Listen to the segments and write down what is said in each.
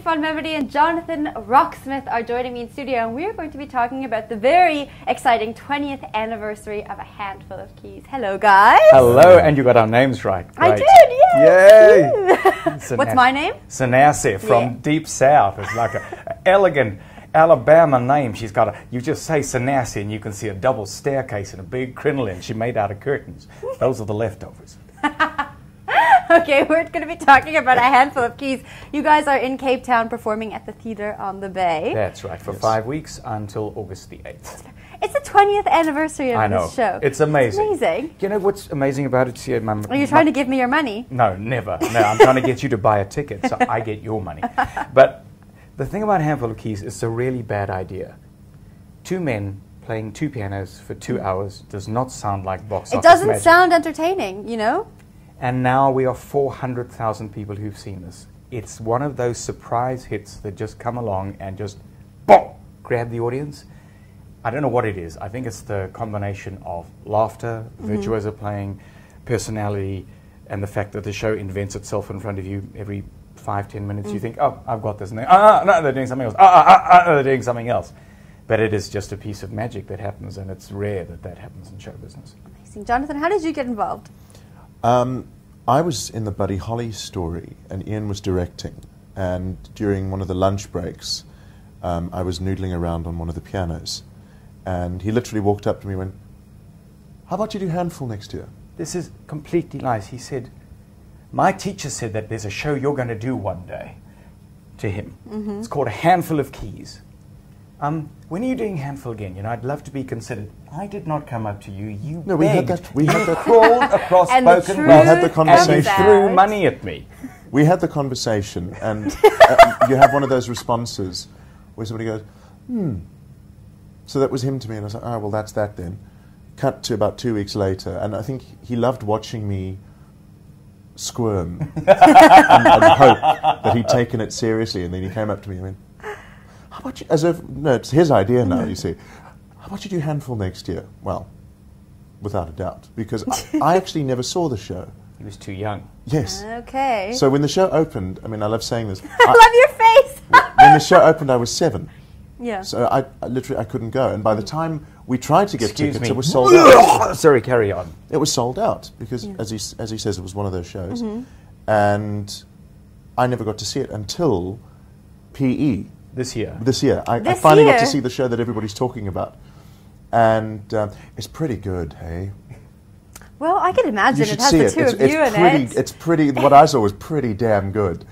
Fun Memory and Jonathan Rocksmith are joining me in studio, and we're going to be talking about the very exciting 20th anniversary of A Handful of Keys. Hello, guys. Hello, and you got our names right. Great. I did, yes. Yay! What's my name? Sanasi from Deep South. It's like an elegant Alabama name. She's got a, you just say Sanasi and you can see a double staircase and a big crinoline she made out of curtains. Those are the leftovers. Okay, we're going to be talking about A Handful of Keys. You guys are in Cape Town performing at the Theatre on the Bay. That's right, for 5 weeks until August the 8th. It's the 20th anniversary of this show. It's amazing. It's amazing. You know what's amazing about it? See, are you trying to give me your money? No, never. No, I'm trying to get you to buy a ticket so I get your money. But the thing about A Handful of Keys, it's a really bad idea. Two men playing two pianos for 2 hours does not sound like box office magic. It doesn't magic. sound entertaining, you know? And now we are 400,000 people who've seen this. It's one of those surprise hits that just come along and just boom, grab the audience. I don't know what it is. I think it's the combination of laughter, virtuoso playing, personality, and the fact that the show invents itself in front of you every 5-10 minutes. You think, oh, I've got this. And then, no, they're doing something else. They're doing something else. But it is just a piece of magic that happens, and it's rare that that happens in show business. Amazing. Jonathan, how did you get involved? I was in the Buddy Holly story, and Ian was directing. And during one of the lunch breaks, I was noodling around on one of the pianos. And he literally walked up to me and went, "How about you do Handful next year?" This is completely lies. He said, my teacher said that there's a show you're going to do one day, to him. It's called A Handful of Keys. When are you doing Handful again? You know, I'd love to be considered. I did not come up to you. You No, begged. we had that. Crawled across And the spoken truth We had the conversation. and threw money at me. We had the conversation, and you have one of those responses where somebody goes, So that was him to me, and I was like, oh, well, that's that then. Cut to about 2 weeks later, and I think he loved watching me squirm and hope that he'd taken it seriously, and then he came up to me and went, "How about you," as if, no, it's his idea now, you see. "How about you do Handful next year?" Well, without a doubt, because I actually never saw the show. He was too young. Yes. Okay. So when the show opened, I mean, I love saying this. I love your face. When the show opened, I was 7. Yeah. So I literally I couldn't go, and by the time we tried to get Excuse tickets, me. it was sold out. Sorry, carry on. It was sold out because, as he says, it was one of those shows, and I never got to see it until PE This year. this year. I This finally got year? to see the show that everybody's talking about, and it's pretty good. Hey, Well, I can imagine you it should has see the it. two It's of you in pretty. it. It's pretty. What I saw was pretty damn good.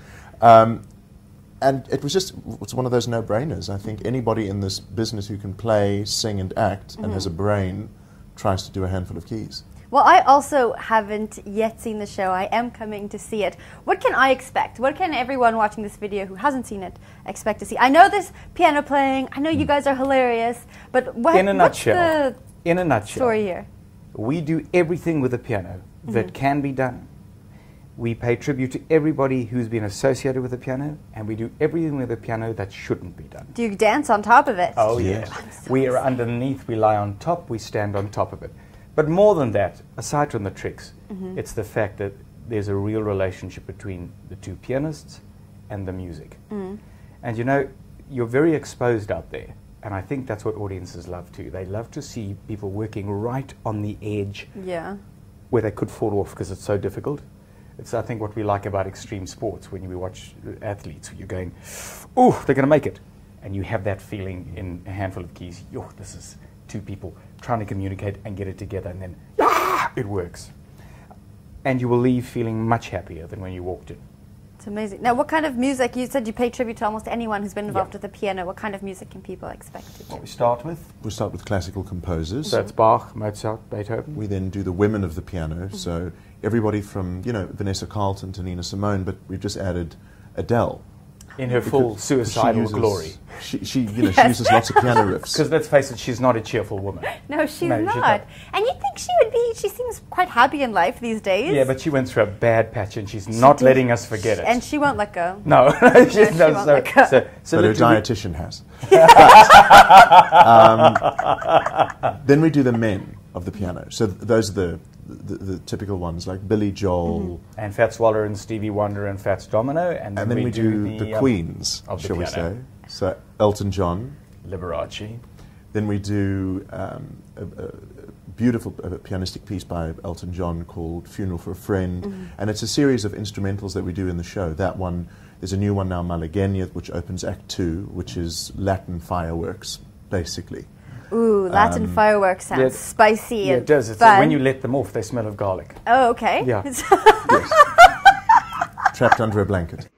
And it was just, it's one of those no-brainers. I think anybody in this business who can play, sing, and act, and has a brain, tries to do A Handful of Keys. Well, I also haven't yet seen the show. I am coming to see it. What can I expect? What can everyone watching this video who hasn't seen it expect to see? I know there's piano playing. I know you guys are hilarious. But what's the in a nutshell, story here? we do everything with the piano that can be done. We pay tribute to everybody who's been associated with the piano, and we do everything with the piano that shouldn't be done. Do you dance on top of it? Oh, Yes. yeah. We are underneath, we lie on top, we stand on top of it. But more than that, aside from the tricks, it's the fact that there's a real relationship between the two pianists and the music. And you know, you're very exposed out there, and I think that's what audiences love too. They love to see people working right on the edge Yeah. where they could fall off because it's so difficult. It's, I think, what we like about extreme sports when we watch athletes. You're going, "Ooh, they're going to make it," and you have that feeling in A Handful of Keys. Yo, this is two people trying to communicate and get it together, and then it works. And you will leave feeling much happier than when you walked in. It's amazing. Now, what kind of music? You said you pay tribute to almost anyone who's been involved Yeah. with the piano. What kind of music can people expect to What do? we start with, We'll start with classical composers. so it's Bach, Mozart, Beethoven. We then do the women of the piano, so everybody from, Vanessa Carlton to Nina Simone, but we've just added Adele. In her full Because suicidal uses- glory. She uses lots of piano riffs. Because let's face it, she's not a cheerful woman. No, she's No, she's not. not. And you think she would be? She seems quite happy in life these days. Yeah, but she went through a bad patch, and she's not did. letting us forget it. And she won't let go. no, she won't let go. so But her literally- dietitian has. Then we do the men. of the piano. So those are the typical ones, like Billy Joel. And Fats Waller and Stevie Wonder and Fats Domino. And then we do the Queens, of the shall we piano. say. So Elton John. Liberace. Then we do a beautiful pianistic piece by Elton John called Funeral for a Friend. And it's a series of instrumentals that we do in the show. That one, there's a new one now, Malagueña, which opens Act 2, which is Latin fireworks, basically. Ooh, Latin fireworks sounds spicy Yeah, and it does. It's fun. when you let them off, they smell of garlic. Oh, okay. Yeah. Yes. Trapped under a blanket.